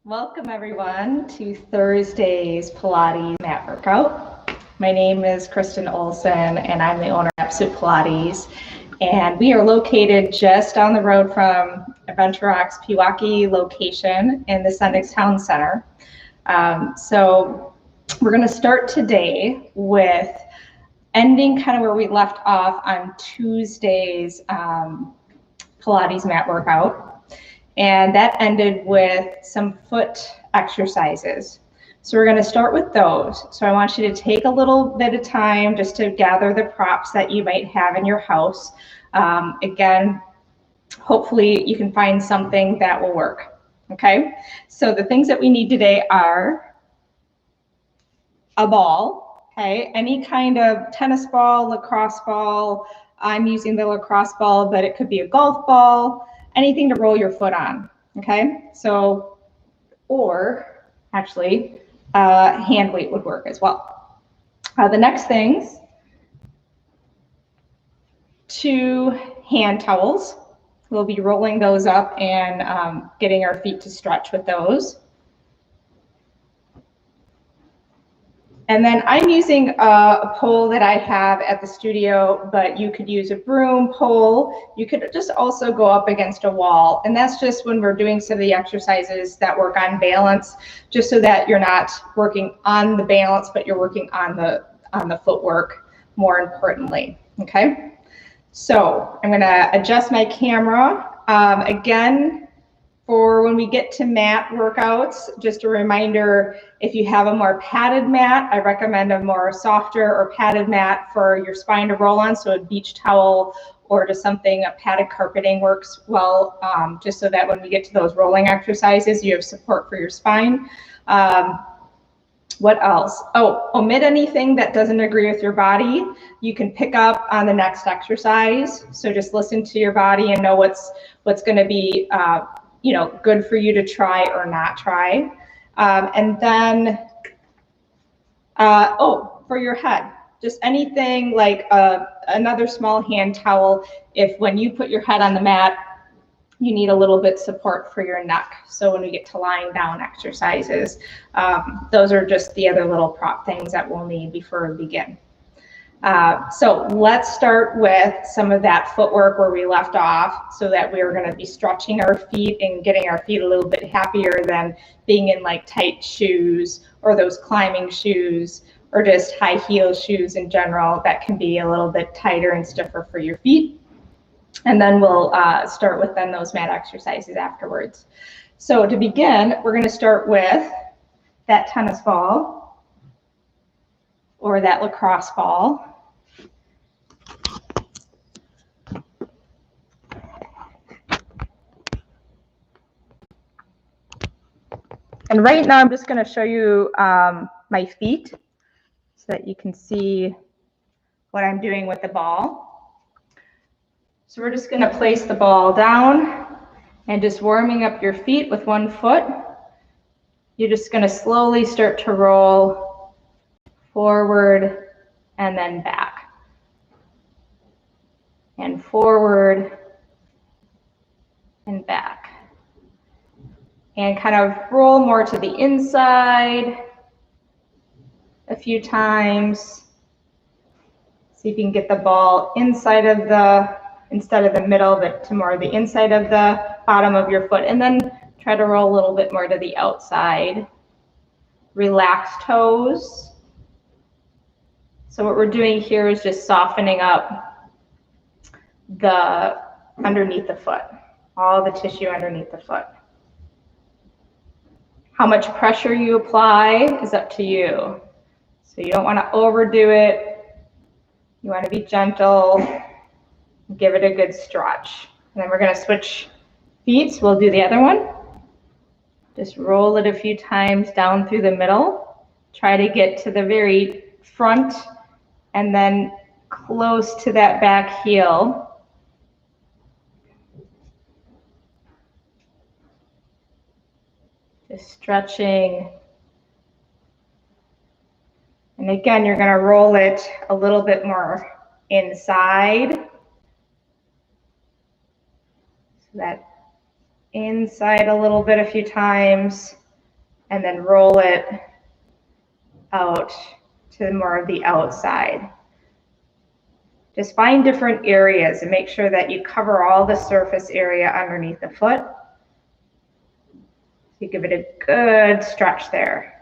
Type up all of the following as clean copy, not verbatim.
Welcome everyone to Thursday's Pilates mat workout. My name is Kristin Olson and I'm the owner of Absolute Pilates. And we are located just down the road from Adventure Rocks Pewaukee location in the Sendix Town Center. So we're going to start today with ending kind of where we left off on Tuesday's Pilates mat workout. And that ended with some foot exercises. So we're going to start with those. So I want you to take a little bit of time just to gather the props that you might have in your house. Again, hopefully you can find something that will work. Okay, so the things that we need today are a ball, okay, any kind of tennis ball, lacrosse ball. I'm using the lacrosse ball, but it could be a golf ball, anything to roll your foot on, okay? So, or actually, hand weight would work as well. The next things, 2 hand towels. We'll be rolling those up and getting our feet to stretch with those. And then I'm using a pole that I have at the studio, but you could use a broom pole. You could just also go up against a wall. And that's just when we're doing some of the exercises that work on balance, just so that you're not working on the balance, but you're working on the footwork more importantly, okay? So I'm gonna adjust my camera. Again, for when we get to mat workouts, just a reminder, if you have a more padded mat, I recommend a more softer or padded mat for your spine to roll on. So a beach towel or just something, a padded carpeting works well, just so that when we get to those rolling exercises, you have support for your spine. What else? Oh, omit anything that doesn't agree with your body. You can pick up on the next exercise. So just listen to your body and know what's going to be good for you to try or not try. And then, for your head, just anything like another small hand towel. If when you put your head on the mat, you need a little bit support for your neck. So when we get to lying down exercises, those are just the other little prop things that we'll need before we begin. So let's start with some of that footwork where we left off, so that we're going to be stretching our feet and getting our feet a little bit happier than being in like tight shoes or those climbing shoes or just high heel shoes in general that can be a little bit tighter and stiffer for your feet. And then we'll start with then those mat exercises afterwards. So to begin, we're going to start with that tennis ball or that lacrosse ball. And right now I'm just going to show you my feet so that you can see what I'm doing with the ball. So we're just going to place the ball down and just warming up your feet with one foot. You're just going to slowly start to roll forward and then back. And forward and back. And kind of roll more to the inside a few times. See if you can get the ball inside of instead of the middle, but to more the inside of the bottom of your foot. And then try to roll a little bit more to the outside. Relax toes. So what we're doing here is just softening up the underneath the foot, all the tissue underneath the foot. How much pressure you apply is up to you. So you don't want to overdo it. You want to be gentle. Give it a good stretch. And then we're going to switch feet. So we'll do the other one. Just roll it a few times down through the middle. Try to get to the very front and then close to that back heel. Just stretching. And again, you're going to roll it a little bit more inside. So that inside a little bit a few times, and then roll it out to more of the outside. Just find different areas and make sure that you cover all the surface area underneath the foot. You give it a good stretch there.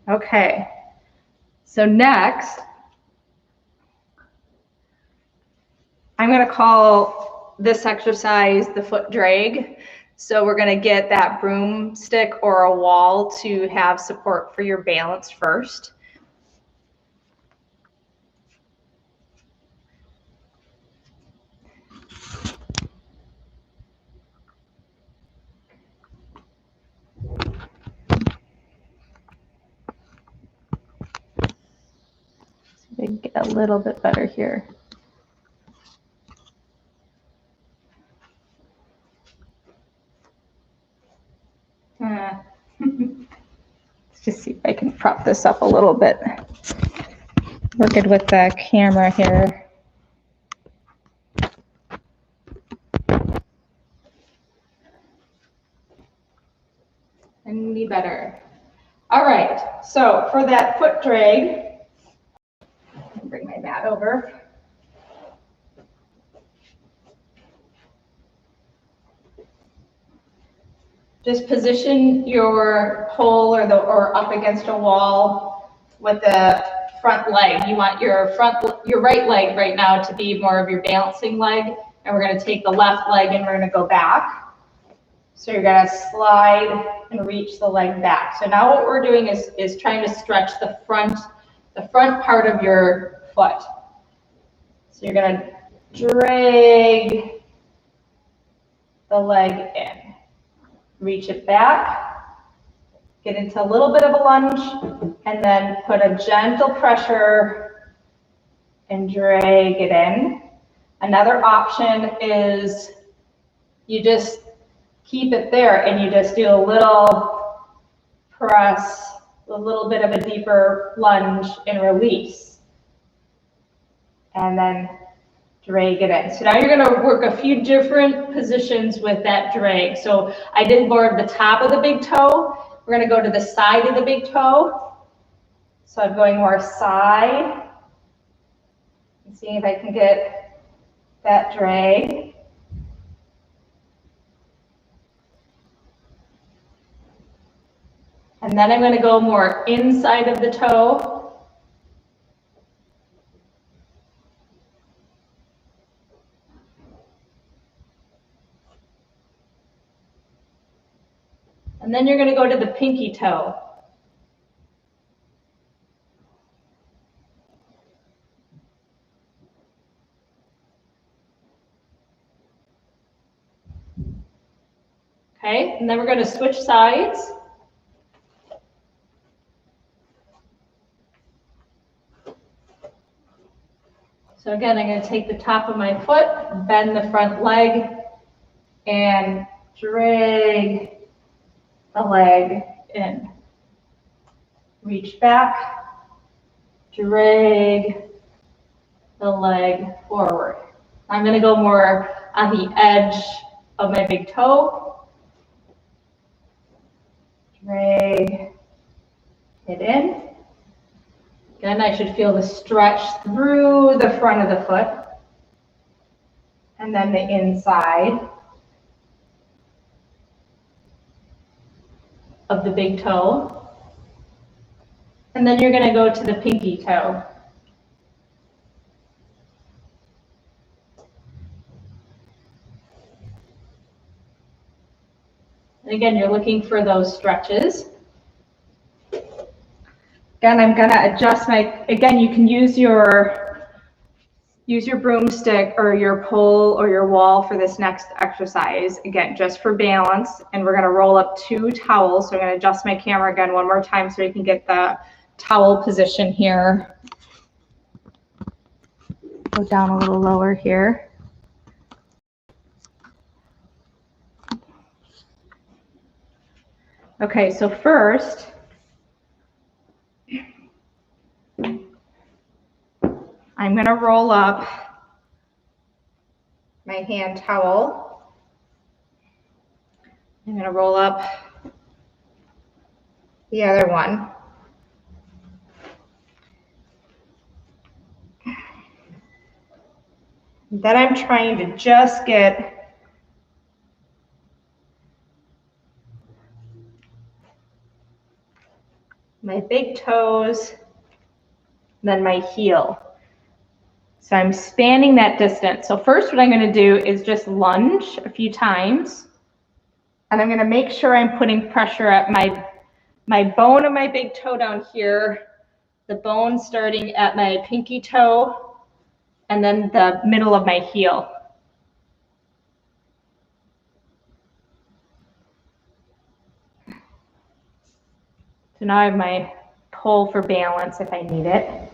Okay, so next, I'm going to call this exercise the foot drag. So we're going to get that broomstick or a wall to have support for your balance first. Get a little bit better here. Let's just see if I can prop this up a little bit. Working with the camera here. Any better? All right, so for that foot drag, bring my mat over. Just position your pole or up against a wall with the front leg. You want your right leg right now to be more of your balancing leg, and we're going to take the left leg and we're going to go back. So you're going to slide and reach the leg back. So now what we're doing is trying to stretch the front part of your foot. So you're going to drag the leg in. Reach it back, get into a little bit of a lunge, and then put a gentle pressure and drag it in. Another option is you just keep it there and you just do a little press, a little bit of a deeper lunge and release. And then drag it in. So now you're going to work a few different positions with that drag. So I did more of the top of the big toe. We're going to go to the side of the big toe. So I'm going more side. And see if I can get that drag. And then I'm going to go more inside of the toe. And then you're going to go to the pinky toe. Okay, and then we're going to switch sides. So again, I'm going to take the top of my foot, bend the front leg, and drag the leg in. Reach back, drag the leg forward. I'm going to go more on the edge of my big toe. Drag it in. Again, I should feel the stretch through the front of the foot and then the inside of the big toe. And then you're going to go to the pinky toe. And again, you're looking for those stretches. Again, I'm going to adjust again, you can use your broomstick or your pole or your wall for this next exercise. Again, just for balance. And we're going to roll up 2 towels. So I'm going to adjust my camera again one more time so we can get the towel position here. Go down a little lower here. Okay, so first, I'm going to roll up my hand towel. I'm going to roll up the other one. Then I'm trying to just get my big toes, then my heel. So I'm spanning that distance. So first what I'm going to do is just lunge a few times. And I'm going to make sure I'm putting pressure at my bone of my big toe down here, the bone starting at my pinky toe, and then the middle of my heel. So now I have my pole for balance if I need it.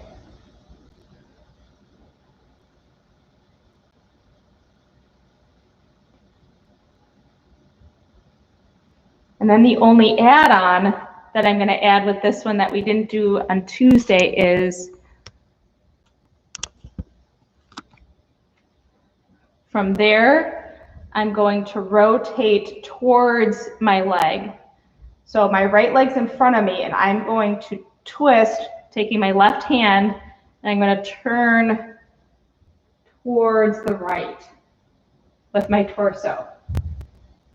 And then the only add-on that I'm going to add with this one that we didn't do on Tuesday is from there, I'm going to rotate towards my leg. So my right leg's in front of me, and I'm going to twist, taking my left hand, and I'm going to turn towards the right with my torso,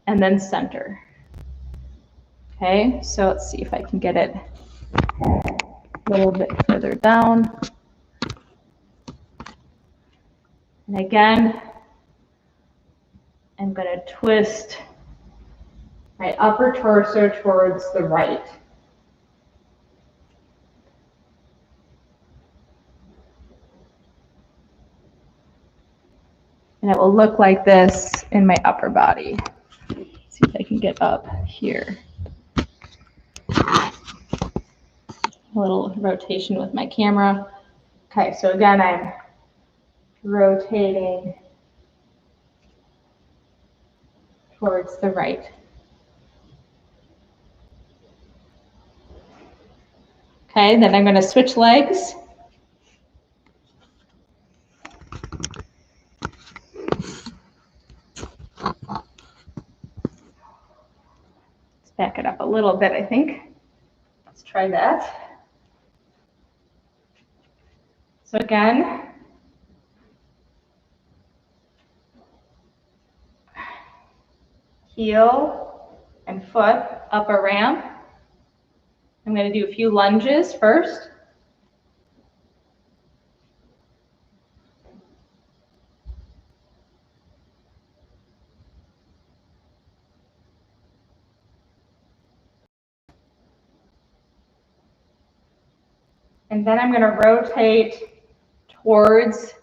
and then center. Okay, so let's see if I can get it a little bit further down. And again, I'm going to twist my upper torso towards the right. And it will look like this in my upper body. Let's see if I can get up here. A little rotation with my camera. Okay, so again, I'm rotating towards the right. Okay, then I'm going to switch legs. Let's back it up a little bit, I think. Let's try that. So again, heel and foot up a ramp. I'm going to do a few lunges first. And then I'm going to rotate towards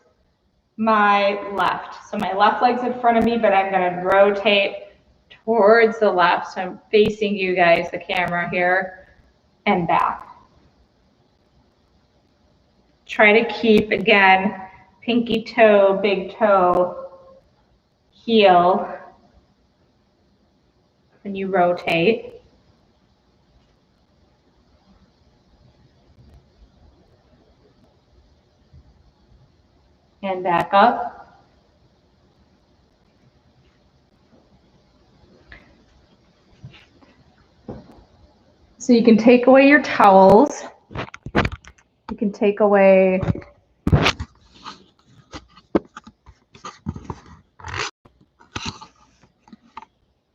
my left. So my left leg's in front of me, but I'm going to rotate towards the left. So I'm facing you guys, the camera here, and back. Try to keep, again, pinky toe, big toe, heel when you rotate. And back up. So you can take away your towels. You can take away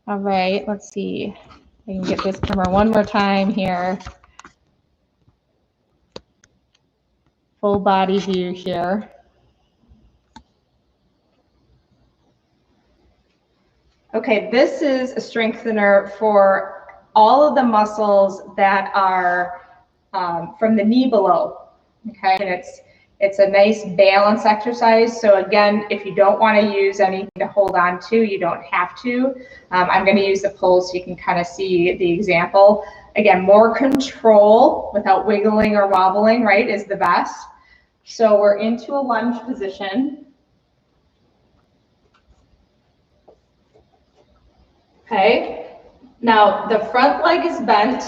all right, let's see. I can get this camera one more time here. Full body view here. Okay, this is a strengthener for all of the muscles that are from the knee below. Okay, and it's a nice balance exercise. So again, if you don't want to use anything to hold on to, you don't have to. I'm going to use the pole so you can kind of see the example. Again, more control without wiggling or wobbling, right, is the best. So we're into a lunge position. Okay, now the front leg is bent,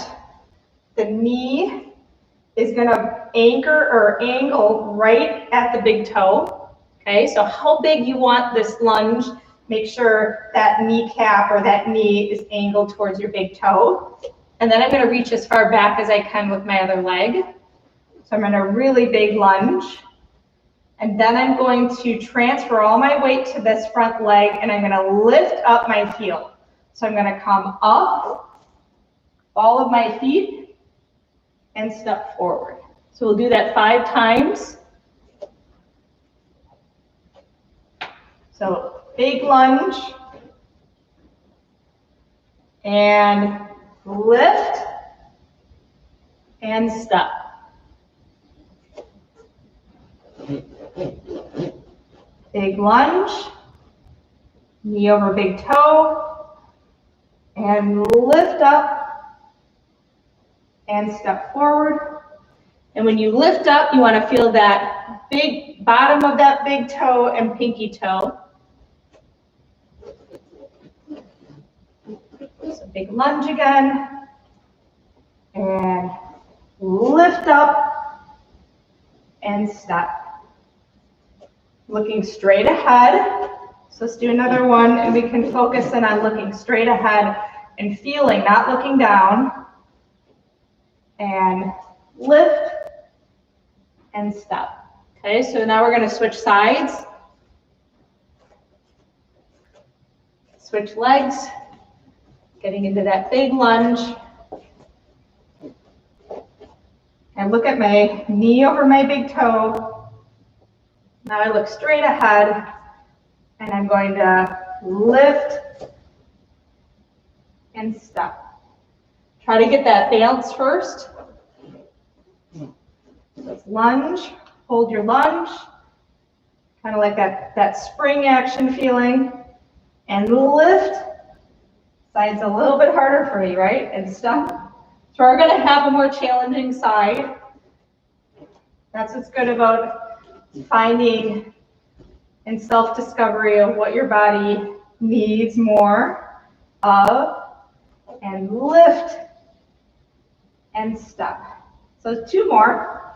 the knee is going to anchor or angle right at the big toe. Okay, so how big you want this lunge, make sure that kneecap or that knee is angled towards your big toe. And then I'm going to reach as far back as I can with my other leg. So I'm in a really big lunge. And then I'm going to transfer all my weight to this front leg, and I'm going to lift up my heel. So I'm going to come up all of my feet and step forward. So we'll do that 5 times. So big lunge and lift and step. Big lunge, knee over big toe, and lift up and step forward. And when you lift up, you want to feel that big bottom of that big toe and pinky toe. So big lunge again, and lift up and step. Looking straight ahead. So let's do another one, and we can focus in on looking straight ahead and feeling, not looking down. And lift and step. Okay, so now we're going to switch sides. Switch legs. Getting into that big lunge. And look at my knee over my big toe. Now I look straight ahead, and I'm going to lift and step. Try to get that balance first. So lunge, hold your lunge, kind of like that spring action feeling, and lift. Side's a little bit harder for me, right? And step. So we're going to have a more challenging side. That's what's good about finding and self-discovery of what your body needs more of, and lift and step. So 2 more.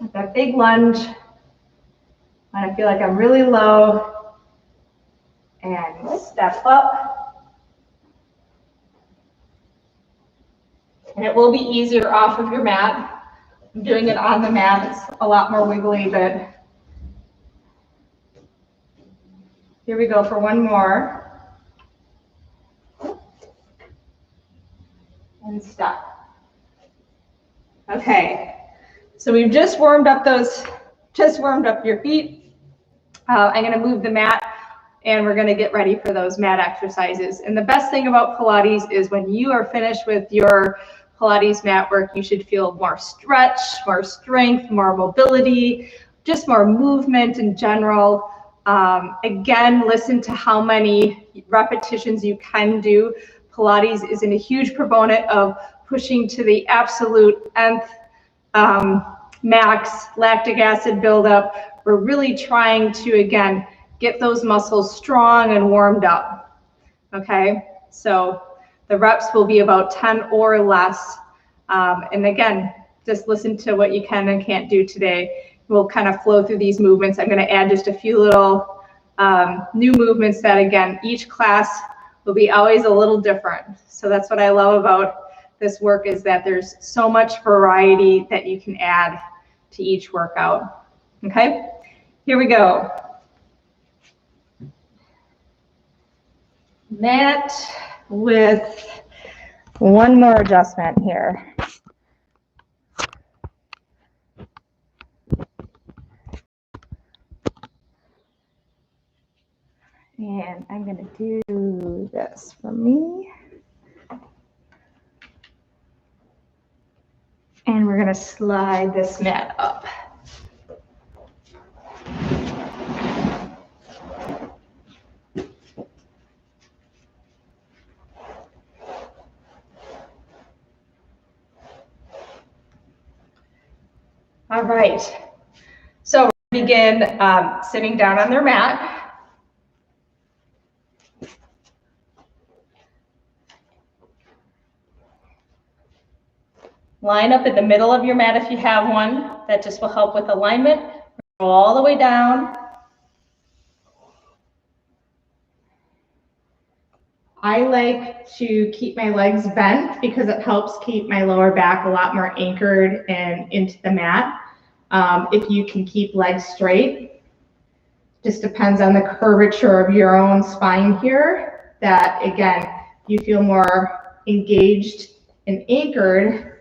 With that big lunge, I feel like I'm really low, and step up. And it will be easier off of your mat. I'm doing it on the mat. It's a lot more wiggly, but here we go for one more. And step. Okay, so we've just warmed up your feet. I'm going to move the mat, and we're going to get ready for those mat exercises. And the best thing about Pilates is when you are finished with your Pilates mat work, you should feel more stretch, more strength, more mobility, just more movement in general. Again, listen to how many repetitions you can do. Pilates isn't a huge proponent of pushing to the absolute nth max lactic acid buildup. We're really trying to, again, get those muscles strong and warmed up. Okay, so the reps will be about 10 or less. And again, just listen to what you can and can't do today. We'll kind of flow through these movements. I'm going to add just a few little new movements that, again, each class will be always a little different. So that's what I love about this work, is that there's so much variety that you can add to each workout. Okay, here we go. Mat with one more adjustment here. And I'm going to do this for me. And we're going to slide this mat up. All right, so we'll begin sitting down on their mat. Line up in the middle of your mat if you have one. That just will help with alignment. Go all the way down. I like to keep my legs bent because it helps keep my lower back a lot more anchored and into the mat. If you can keep legs straight, just depends on the curvature of your own spine here, that again, you feel more engaged and anchored.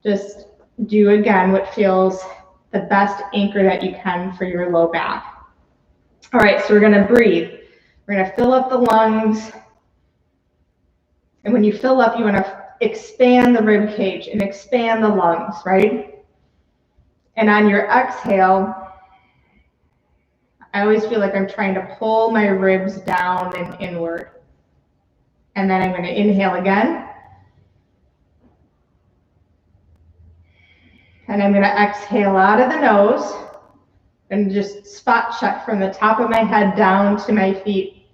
Just do again what feels the best anchor that you can for your low back. All right, so we're gonna breathe. We're gonna fill up the lungs. And when you fill up, you wanna expand the rib cage and expand the lungs, right? And on your exhale, I always feel like I'm trying to pull my ribs down and inward. And then I'm gonna inhale again. And I'm gonna exhale out of the nose and just spot check from the top of my head down to my feet.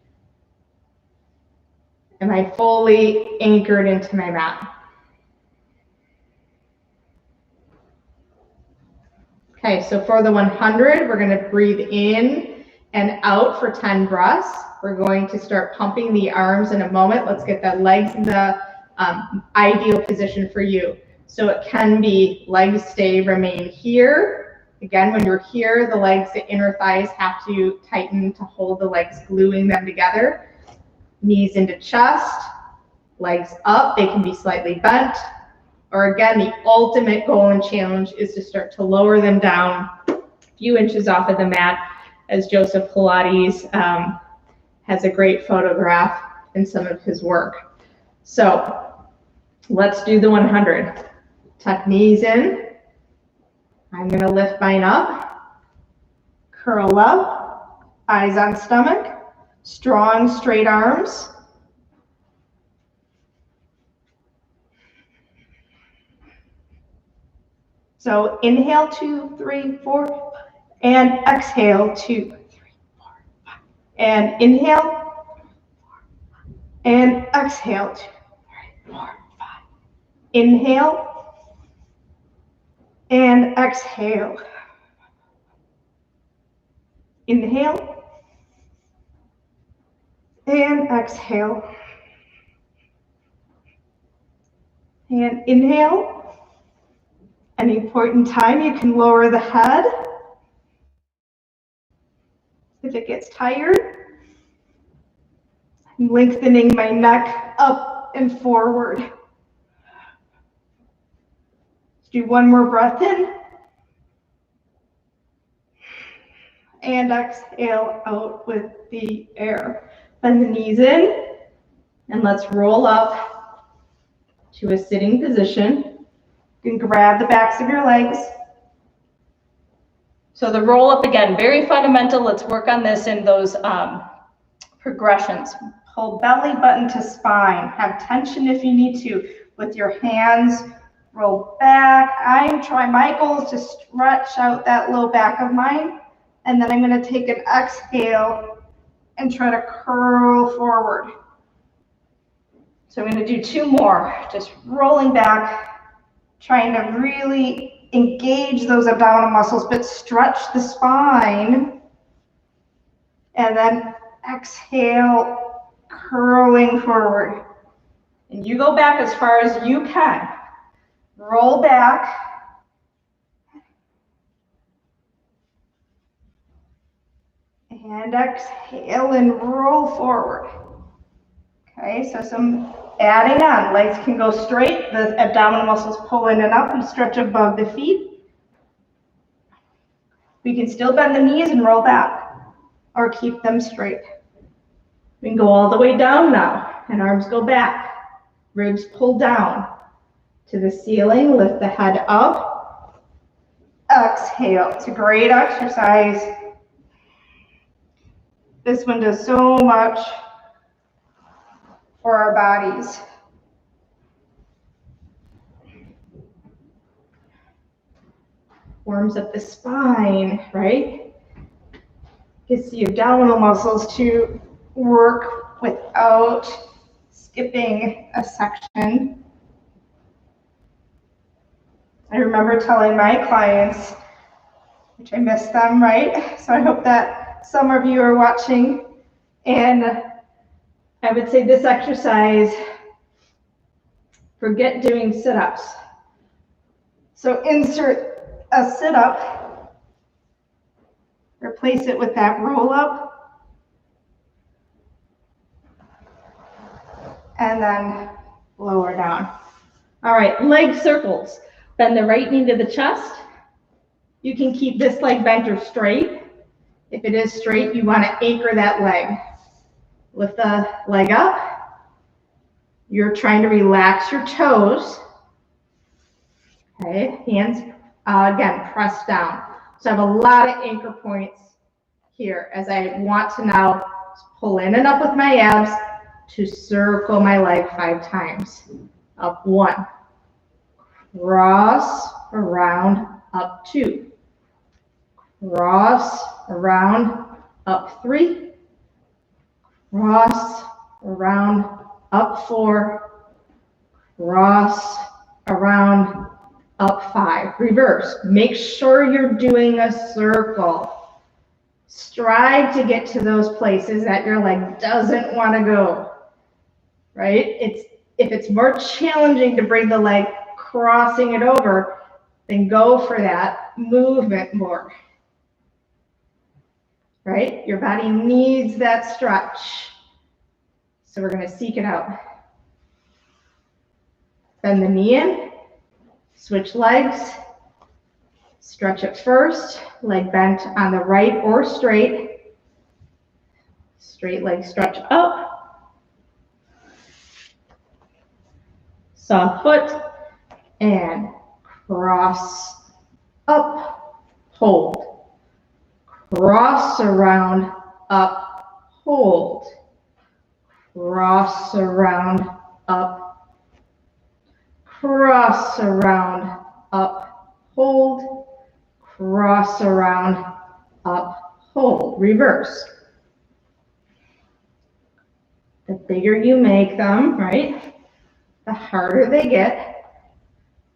Am I fully anchored into my mat? Okay, so for the 100, we're gonna breathe in and out for 10 breaths. We're going to start pumping the arms in a moment. Let's get the legs in the ideal position for you. So it can be legs remain here. Again, when you're here, the legs, the inner thighs have to tighten to hold the legs, gluing them together. Knees into chest, legs up, they can be slightly bent. Or again, the ultimate goal and challenge is to start to lower them down a few inches off of the mat, as Joseph Pilates has a great photograph in some of his work. So let's do the 100. Tuck knees in. I'm gonna lift mine up, curl up, eyes on stomach, strong straight arms. So inhale, 2, 3, 4, and exhale, 2, 3, 4, 5. And inhale, and exhale, 2, 3, 4, 5. Inhale, and exhale. Inhale, and exhale. And inhale. Any point in time, you can lower the head if it gets tired. I'm lengthening my neck up and forward. Let's do one more breath in. And exhale out with the air. Bend the knees in, and let's roll up to a sitting position. You can grab the backs of your legs. So the roll up again, very fundamental. Let's work on this in those progressions. Pull belly button to spine. Have tension if you need to with your hands. Roll back. My goal is to stretch out that low back of mine. And then I'm going to take an exhale and try to curl forward. So I'm going to do 2 more. Just rolling back. Trying to really engage those abdominal muscles, but stretch the spine. And then exhale, curling forward. And you go back as far as you can. Roll back. And exhale and roll forward. Okay, so some adding on. Legs can go straight. The abdominal muscles pull in and up and stretch above the feet. We can still bend the knees and roll back or keep them straight. We can go all the way down now and arms go back. Ribs pull down to the ceiling. Lift the head up. Exhale. It's a great exercise. This one does so much for our bodies. Warms up the spine, right? Gets the abdominal muscles to work without skipping a section. I remember telling my clients, which I miss them, right? So I hope that some of you are watching. And I would say this exercise, forget doing sit-ups. So insert a sit-up, replace it with that roll-up, and then lower down. All right, leg circles. Bend the right knee to the chest. You can keep this leg bent or straight. If it is straight, you want to anchor that leg. Lift the leg up. You're trying to relax your toes. Okay, hands, again, press down. So I have a lot of anchor points here as I want to now pull in and up with my abs to circle my leg 5 times. Up 1, cross, around, up 2, cross, around, up 3, cross, around, up 4, cross, around, up 5. Reverse. Make sure you're doing a circle. Strive to get to those places that your leg doesn't want to go, right? If it's more challenging to bring the leg crossing it over, then go for that movement more, right? Your body needs that stretch. So we're going to seek it out. Bend the knee in, switch legs, stretch it first, leg bent on the right or straight. Straight leg stretch up. Soft foot and cross up, hold. Cross around, up, hold. Cross around, up. Cross around, up, hold. Cross around, up, hold. Reverse. The bigger you make them, right, the harder they get,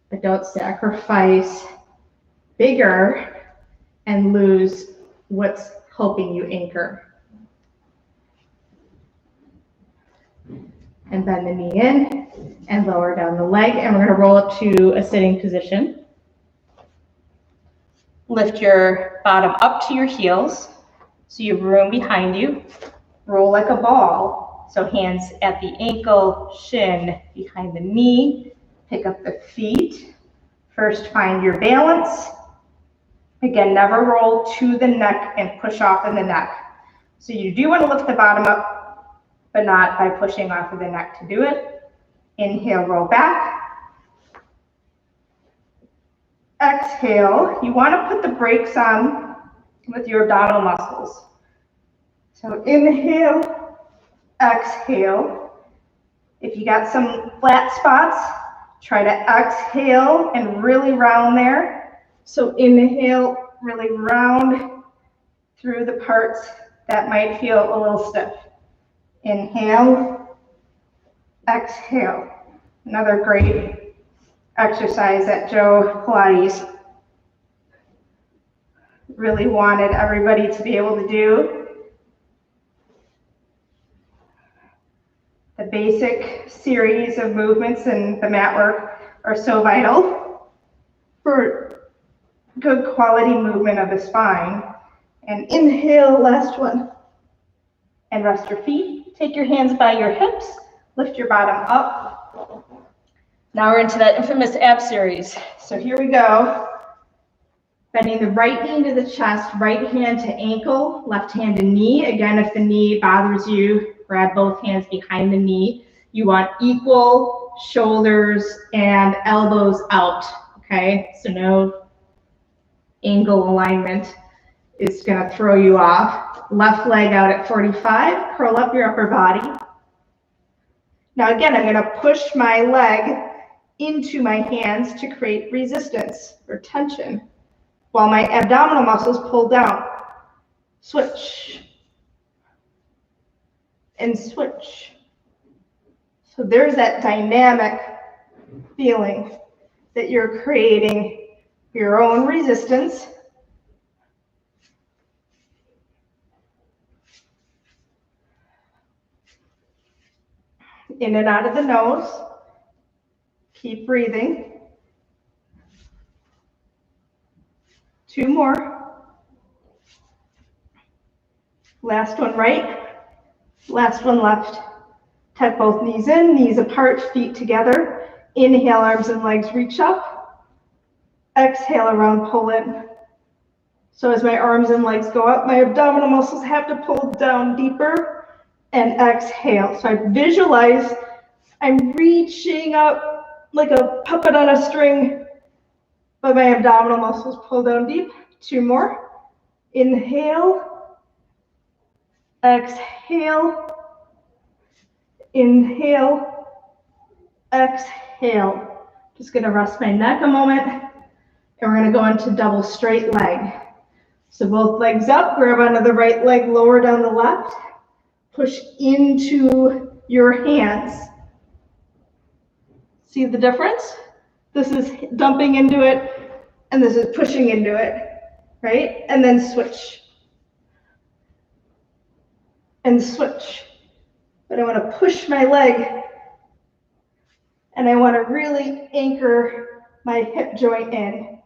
but don't sacrifice bigger and lose what's helping you anchor. And bend the knee in and lower down the leg, and we're going to roll up to a sitting position. Lift your bottom up to your heels so you have room behind you. Roll like a ball. So hands at the ankle, shin behind the knee. Pick up the feet. First, find your balance. Again, never roll to the neck and push off in the neck. So you do want to lift the bottom up, but not by pushing off of the neck to do it. Inhale, roll back. Exhale. You want to put the brakes on with your abdominal muscles. So inhale. Exhale. If you got some flat spots, try to exhale and really round there. So inhale, really round through the parts that might feel a little stiff. Inhale, exhale. Another great exercise that Joe Pilates really wanted everybody to be able to do. The basic series of movements and the mat work are so vital for good quality movement of the spine. And inhale, last one. And rest your feet. Take your hands by your hips. Lift your bottom up. Now we're into that infamous ab series. So here we go. Bending the right knee to the chest, right hand to ankle, left hand to knee. Again, if the knee bothers you, grab both hands behind the knee. You want equal shoulders and elbows out, okay? So no angle alignment is gonna throw you off. Left leg out at 45, curl up your upper body. Now again, I'm gonna push my leg into my hands to create resistance or tension while my abdominal muscles pull down. Switch. And switch. So there's that dynamic feeling. that you're creating your own resistance. In and out of the nose. Keep breathing. 2 more. Last one right. Last one left. Tuck both knees in, knees apart, feet together. Inhale, arms and legs reach up. Exhale, around, pull in. So as my arms and legs go up, my abdominal muscles have to pull down deeper. And exhale. So I visualize I'm reaching up like a puppet on a string, but my abdominal muscles pull down deep. 2 more. Inhale. Exhale. Inhale. Exhale. Just going to rest my neck a moment, and we're going to go into double straight leg. So both legs up, grab onto the right leg, lower down the left, push into your hands. See the difference? This is dumping into it, and this is pushing into it, right? And then switch. And switch. But I want to push my leg, and I want to really anchor my hip joint in.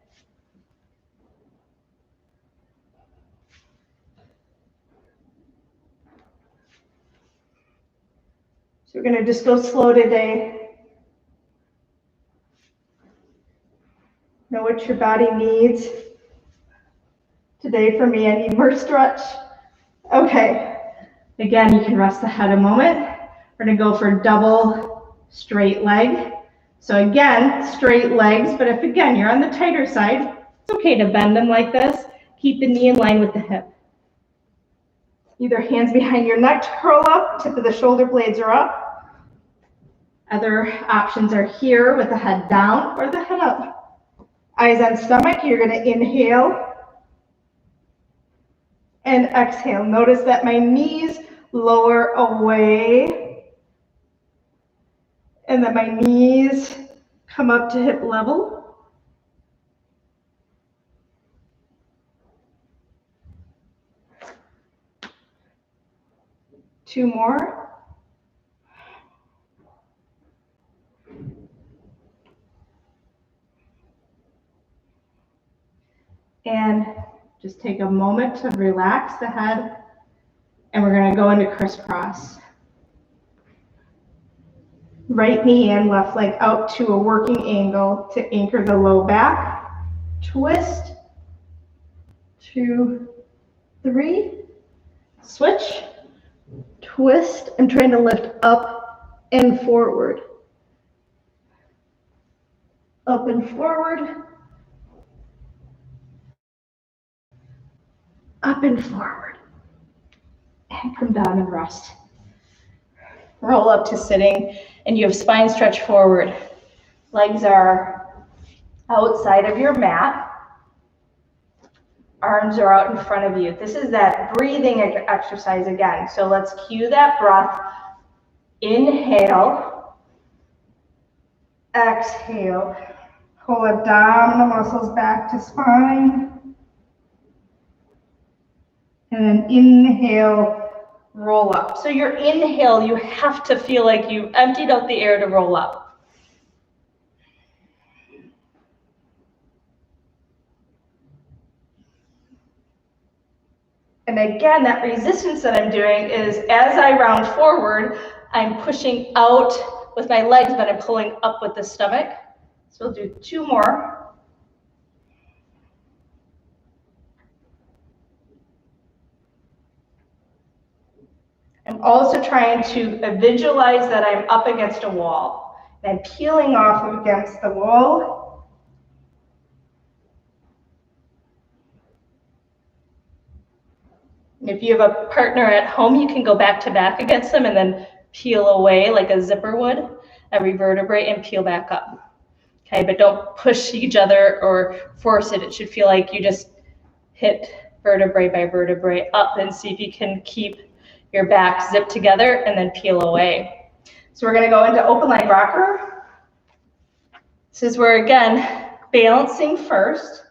So we're going to just go slow today. Know what your body needs. Today for me, I need more stretch. Okay. Again, you can rest the head a moment. We're going to go for double straight leg. So again, straight legs, but if again you're on the tighter side, it's okay to bend them like this. Keep the knee in line with the hip. Either hands behind your neck to curl up, tip of the shoulder blades are up. Other options are here with the head down or the head up. Eyes on stomach, you're going to inhale and exhale. Notice that my knees lower away and that my knees come up to hip level. Two more. And just take a moment to relax the head, and we're going to go into crisscross. Right knee in, left leg out to a working angle to anchor the low back. Twist, 2, 3, switch, twist. I'm trying to lift up and forward. Up and forward. Up and forward. And come down and rest. Roll up to sitting, and you have spine stretch forward. Legs are outside of your mat. Arms are out in front of you. This is that breathing exercise again. So let's cue that breath. Inhale. Exhale. Pull abdominal muscles back to spine. And then inhale, roll up. So your inhale, you have to feel like you emptied out the air to roll up. And again, that resistance that I'm doing is as I round forward, I'm pushing out with my legs, but I'm pulling up with the stomach. So we'll do 2 more. I'm also trying to visualize that I'm up against a wall. And I'm peeling off against the wall. And if you have a partner at home, you can go back to back against them and then peel away like a zipper would, every vertebrae, and peel back up. Okay, but don't push each other or force it. It should feel like you just hit vertebrae by vertebrae up, and see if you can keep your back zipped together and then peel away. So we're going to go into open leg rocker. This is where, again, balancing first.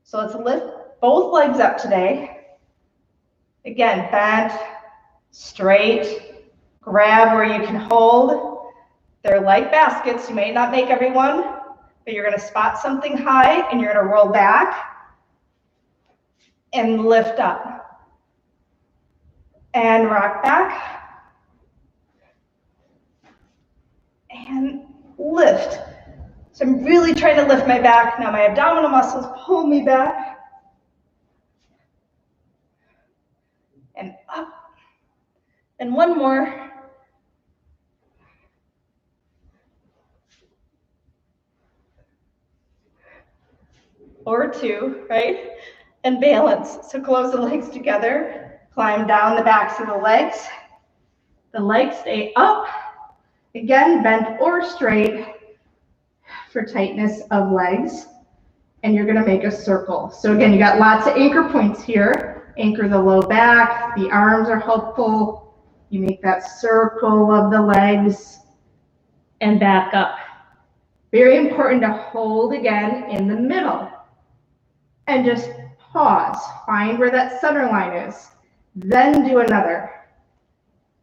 So let's lift both legs up today. Again, bent, straight, grab where you can hold. They're like baskets. You may not make everyone, but you're going to spot something high and you're going to roll back and lift up. And rock back. And lift. So I'm really trying to lift my back. Now my abdominal muscles pull me back. And up. And one more. Or two, right? And balance. So close the legs together. Climb down the backs of the legs. The legs stay up. Again, bent or straight for tightness of legs. And you're going to make a circle. So again, you got lots of anchor points here. Anchor the low back. The arms are helpful. You make that circle of the legs and back up. Very important to hold again in the middle. And just pause. Find where that center line is. Then do another.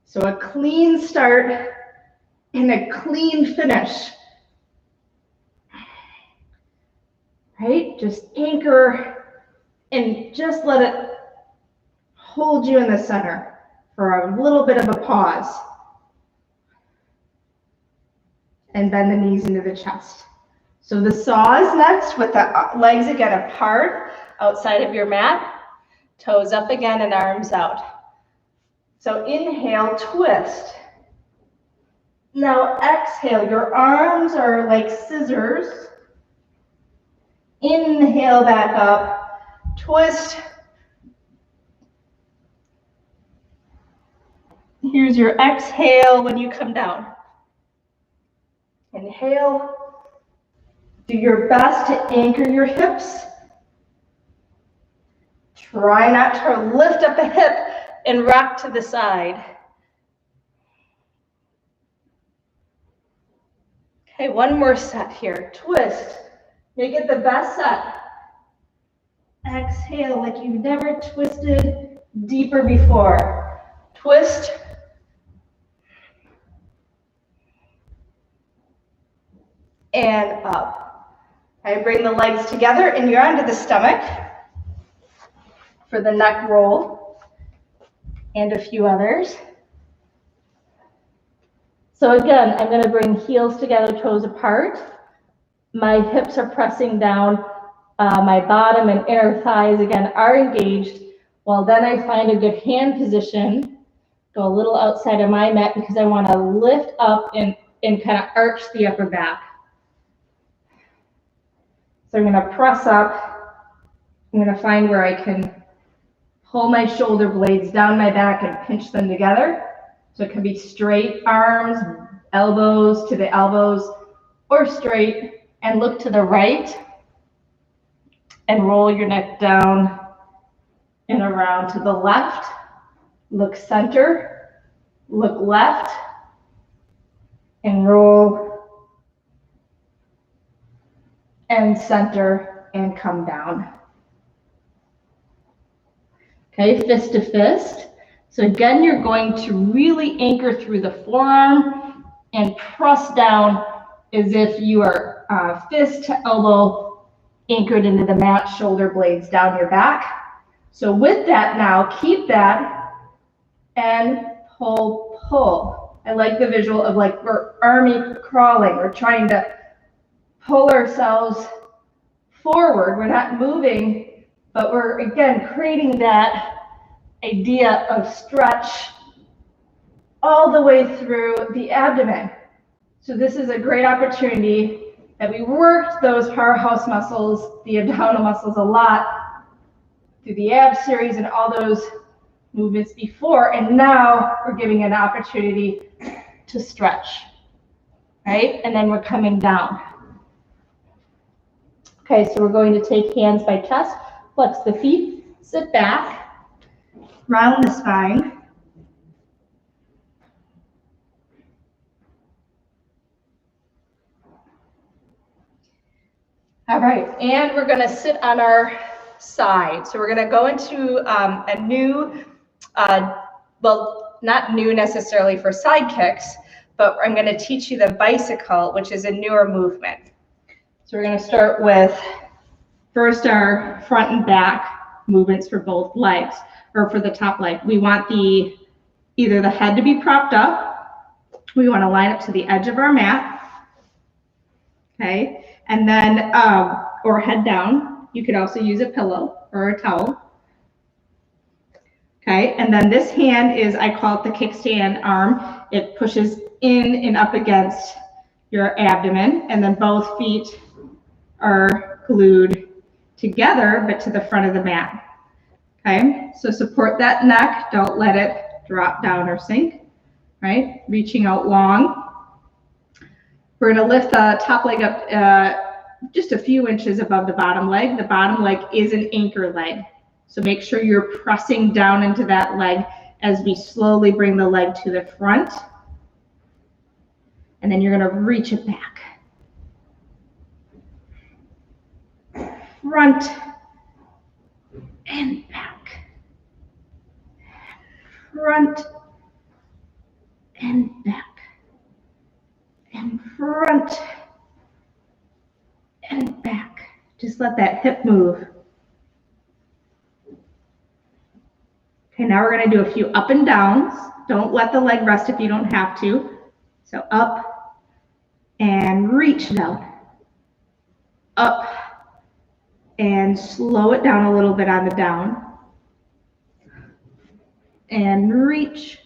So a clean start and a clean finish. Right? Just anchor and just let it hold you in the center for a little bit of a pause. And bend the knees into the chest. So the saw is next with the legs again apart outside of your mat. Toes up again and arms out. So inhale, twist. Now exhale, your arms are like scissors. Inhale back up, twist. Here's your exhale when you come down. Inhale. Do your best to anchor your hips. Try not to lift up the hip and rock to the side. Okay, one more set here. Twist. Make it the best set. Exhale like you've never twisted deeper before. Twist. And up. I bring the legs together and you're onto the stomach for the neck roll and a few others. So again, I'm going to bring heels together, toes apart. My hips are pressing down. My bottom and inner thighs, again, are engaged. Well, then I find a good hand position. Go a little outside of my mat because I want to lift up and kind of arch the upper back. So I'm going to press up. I'm going to find where I can pull my shoulder blades down my back and pinch them together. So it can be straight arms, elbows to the elbows, or straight, and look to the right and roll your neck down and around to the left. Look center, look left, and roll and center and come down. Okay, fist to fist. So again, you're going to really anchor through the forearm and press down as if you are fist to elbow anchored into the mat, shoulder blades down your back. So with that now, keep that and pull, pull. I like the visual of like we're army crawling. We're trying to pull ourselves forward. We're not moving, but we're again creating that idea of stretch all the way through the abdomen. So this is a great opportunity that we worked those powerhouse muscles, the abdominal muscles a lot through the ab series and all those movements before, and now we're giving an opportunity to stretch, right? And then we're coming down. Okay, so we're going to take hands by chest, flex the feet, sit back, round the spine. All right, and we're gonna sit on our side. So we're gonna go into a new, well, not new necessarily for side kicks, but I'm gonna teach you the bicycle, which is a newer movement. So we're gonna start with first our front and back movements for both legs, or for the top leg. We want either the head to be propped up, we wanna line up to the edge of our mat, okay? And then, or head down. You could also use a pillow or a towel. Okay, and then this hand is, I call it the kickstand arm. It pushes in and up against your abdomen, and then both feet are glued together, but to the front of the mat. Okay, so support that neck. Don't let it drop down or sink, right? Reaching out long. We're going to lift the top leg up just a few inches above the bottom leg. The bottom leg is an anchor leg. So make sure you're pressing down into that leg as we slowly bring the leg to the front. And then you're going to reach it back. Front and back. Front and back. And front and back. Just let that hip move. Okay, now we're going to do a few up and downs. Don't let the leg rest if you don't have to. So up and reach down. Up and slow it down a little bit on the down. And reach.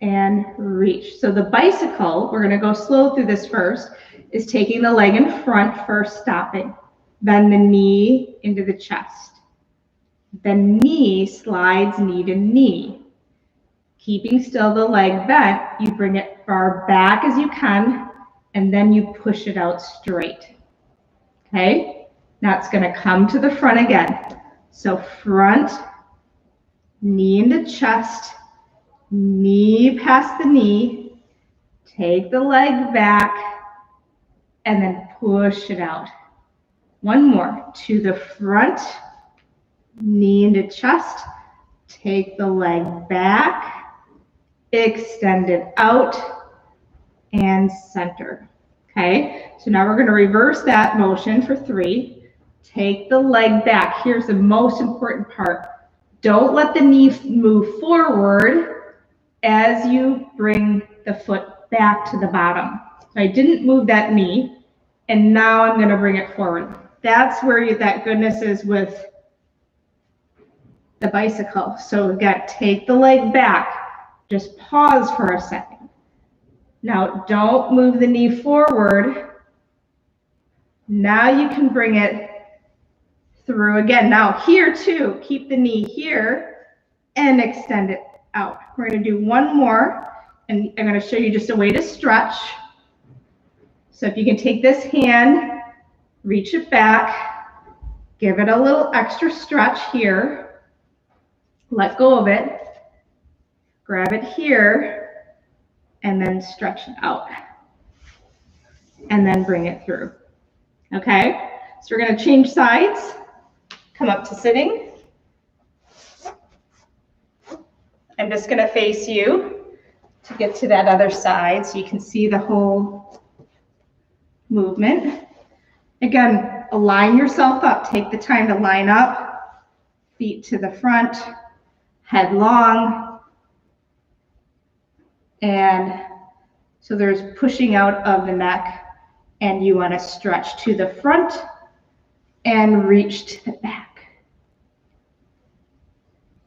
And reach. So the bicycle, we're going to go slow through this first, is taking the leg in front first, stopping. Then the knee into the chest. The knee slides knee to knee. Keeping still the leg bent, you bring it far back as you can, and then you push it out straight. Okay? Now it's going to come to the front again. So front, knee into chest, knee past the knee, take the leg back, and then push it out. One more. To the front, knee into chest, take the leg back, extend it out, and center. Okay, so now we're going to reverse that motion for 3. Take the leg back. Here's the most important part. Don't let the knee move forward as you bring the foot back to the bottom. So I didn't move that knee, and now I'm going to bring it forward. That's where that goodness is with the bicycle. So again, take the leg back. Just pause for a second. Now don't move the knee forward. Now you can bring it through again. Now here too, keep the knee here and extend it out. We're going to do one more, and I'm going to show you just a way to stretch. So if you can take this hand, reach it back, give it a little extra stretch here. Let go of it, grab it here, and then stretch it out. And then bring it through. Okay? So we're going to change sides. Come up to sitting. I'm just going to face you to get to that other side so you can see the whole movement. Again, align yourself up. Take the time to line up. Feet to the front. Head long, and so there's pushing out of the neck, and you want to stretch to the front and reach to the back.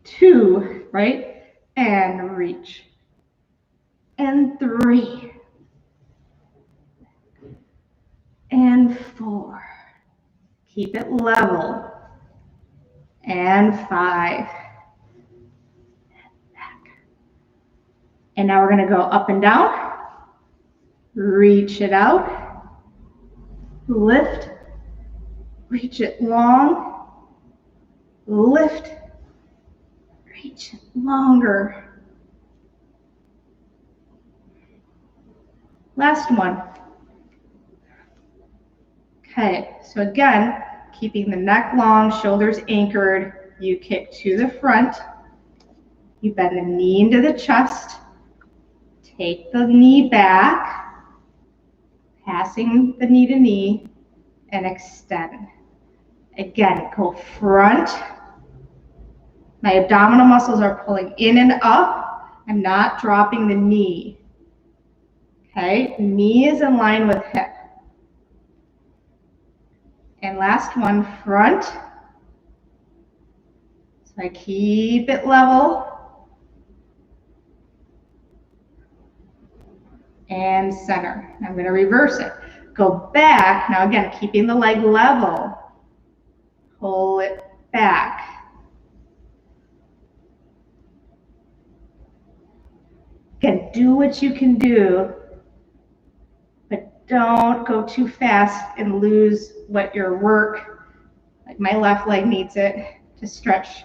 2, right? And reach. And 3. And 4. Keep it level. And 5. And now we're going to go up and down, reach it out, lift, reach it long, lift, reach it longer. Last one. Okay, so again, keeping the neck long, shoulders anchored, you kick to the front, you bend the knee into the chest, take the knee back, passing the knee to knee, and extend. Again, go front. My abdominal muscles are pulling in and up. I'm not dropping the knee. Okay, knee is in line with hip. And last one, front. So I keep it level. And center. I'm going to reverse it. Go back. Now again, keeping the leg level. Pull it back. Again, do what you can do, but don't go too fast and lose what your work, like my left leg needs it to stretch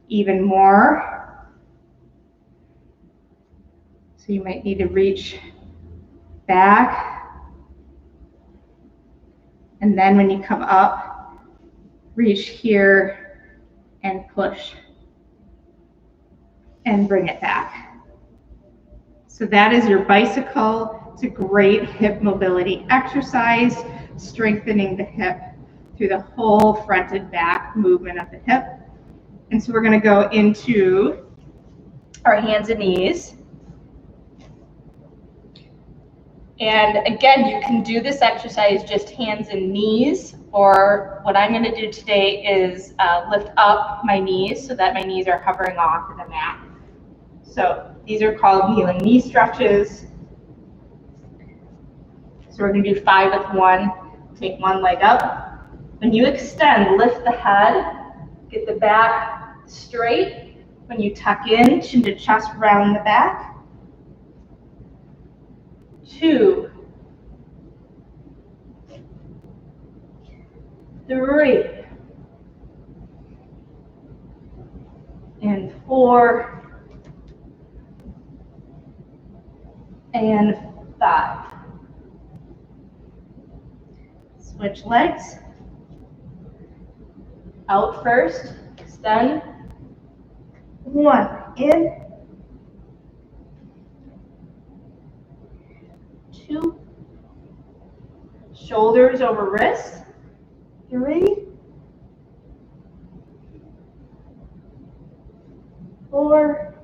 even more. So you might need to reach back. And then when you come up, reach here and push and bring it back. So that is your bicycle. It's a great hip mobility exercise, strengthening the hip through the whole front and back movement of the hip. And so we're going to go into our hands and knees. And again, you can do this exercise just hands and knees, or what I'm going to do today is lift up my knees so that my knees are hovering off of the mat. So these are called kneeling knee stretches. So we're going to do 5 with 1. Take one leg up. When you extend, lift the head, get the back straight. When you tuck in, chin to chest, round the back. 2, 3, and 4, and 5. Switch legs. Out first, extend. 1, in. 2, shoulders over wrists. 3, 4,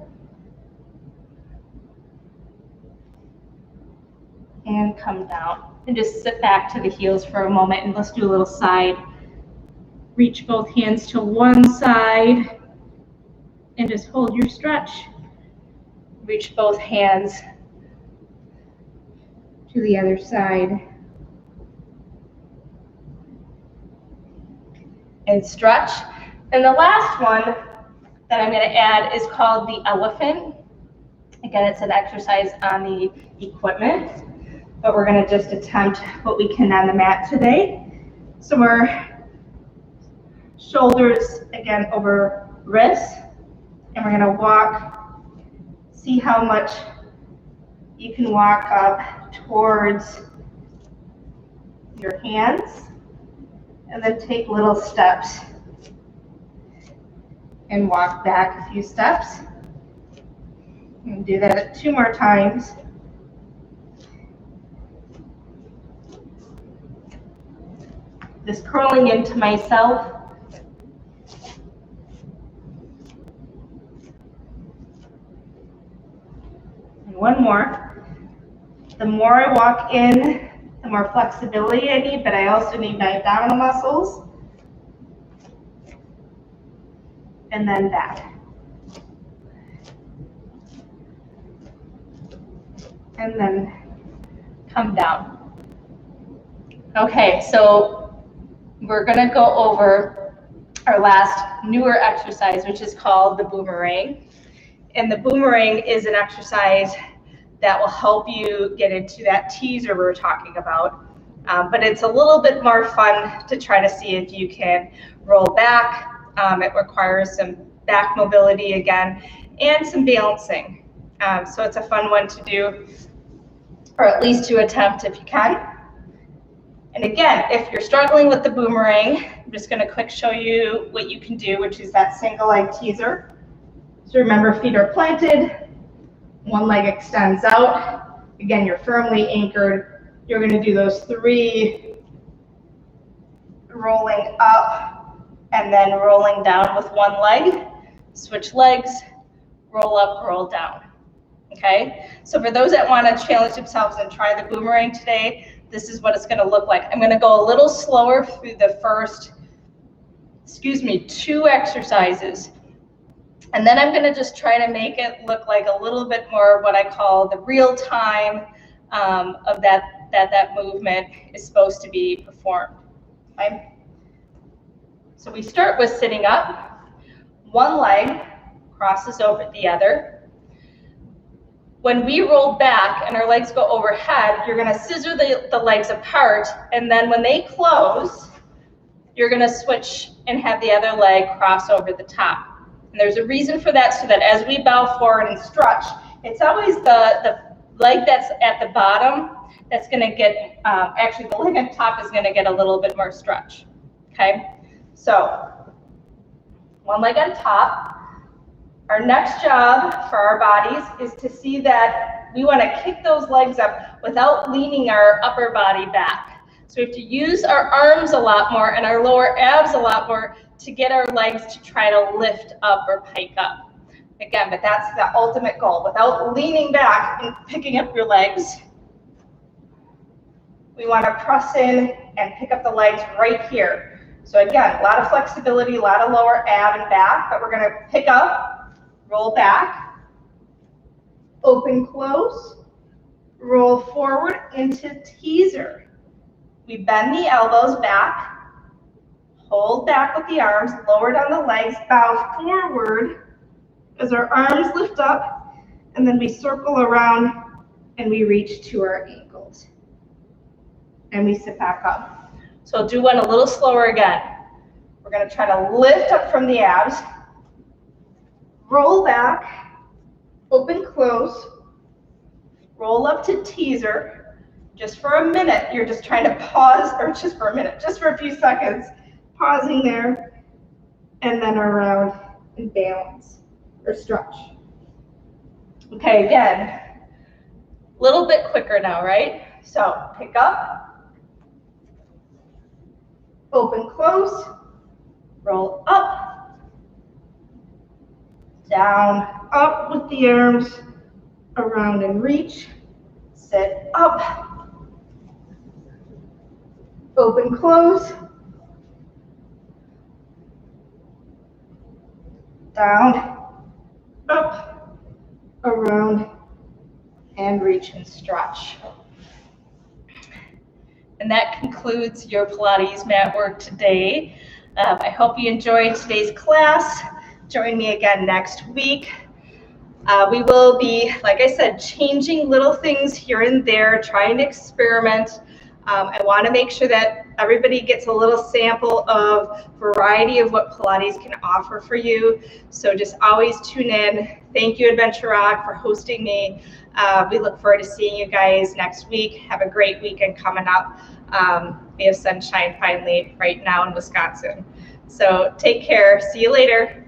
and come down. And just sit back to the heels for a moment, and let's do a little side. Reach both hands to one side and just hold your stretch. Reach both hands to the other side and stretch. And the last one that I'm going to add is called the elephant. Again, it's an exercise on the equipment, but we're going to just attempt what we can on the mat today. So we're shoulders again over wrists, and we're going to walk. See how much you can walk up towards your hands, and then take little steps and walk back a few steps. And do that 2 more times. Just curling into myself. And one more. The more I walk in, the more flexibility I need, but I also need my abdominal muscles. And then back. And then come down. Okay, so we're going to go over our last newer exercise, which is called the boomerang. And the boomerang is an exercise that will help you get into that teaser we were talking about. But it's a little bit more fun to try to see if you can roll back. It requires some back mobility again and some balancing. So it's a fun one to do, or at least to attempt if you can. And again, if you're struggling with the boomerang, I'm just going to quick show you what you can do, which is that single leg teaser. So remember, feet are planted, one leg extends out. Again, you're firmly anchored. You're going to do those 3 rolling up and then rolling down with one leg. Switch legs, roll up, roll down. Okay, so for those that want to challenge themselves and try the boomerang today, this is what it's going to look like. I'm going to go a little slower through the first, 2 exercises. And then I'm going to just try to make it look like a little bit more what I call the real time of that movement is supposed to be performed. Okay? So we start with sitting up. One leg crosses over the other. When we roll back and our legs go overhead, you're going to scissor the legs apart, and then when they close, you're going to switch and have the other leg cross over the top. And there's a reason for that, so that as we bow forward and stretch, it's always the leg that's at the bottom that's going to get, actually the leg on top is going to get a little bit more stretch. Okay, so one leg on top. Our next job for our bodies is to see that we want to kick those legs up without leaning our upper body back. So we have to use our arms a lot more and our lower abs a lot more to get our legs to try to lift up or pike up. Again, but that's the ultimate goal. Without leaning back and picking up your legs, we want to press in and pick up the legs right here. So again, a lot of flexibility, a lot of lower ab and back, but we're going to pick up, roll back, open, close, roll forward into teaser. We bend the elbows back, hold back with the arms, lower down the legs, bow forward as our arms lift up, and then we circle around and we reach to our ankles. And we sit back up. So I'll do one a little slower again. We're going to try to lift up from the abs, roll back, open, close, roll up to teaser. Just for a minute, you're just trying to pause, or just for a minute, just for a few seconds, pausing there, and then around and balance or stretch. Okay, again, a little bit quicker now, right? So pick up, open, close, roll up, down, up with the arms, around and reach, sit up, open, close, down, up, around, and reach and stretch. And that concludes your Pilates mat work today. I hope you enjoyed today's class. Join me again next week. We will be, like I said, changing little things here and there, trying to experiment. I want to make sure that everybody gets a little sample of variety of what Pilates can offer for you. So just always tune in. Thank you, Adventure Rock, for hosting me. We look forward to seeing you guys next week. Have a great weekend coming up. We have sunshine finally right now in Wisconsin. So take care. See you later.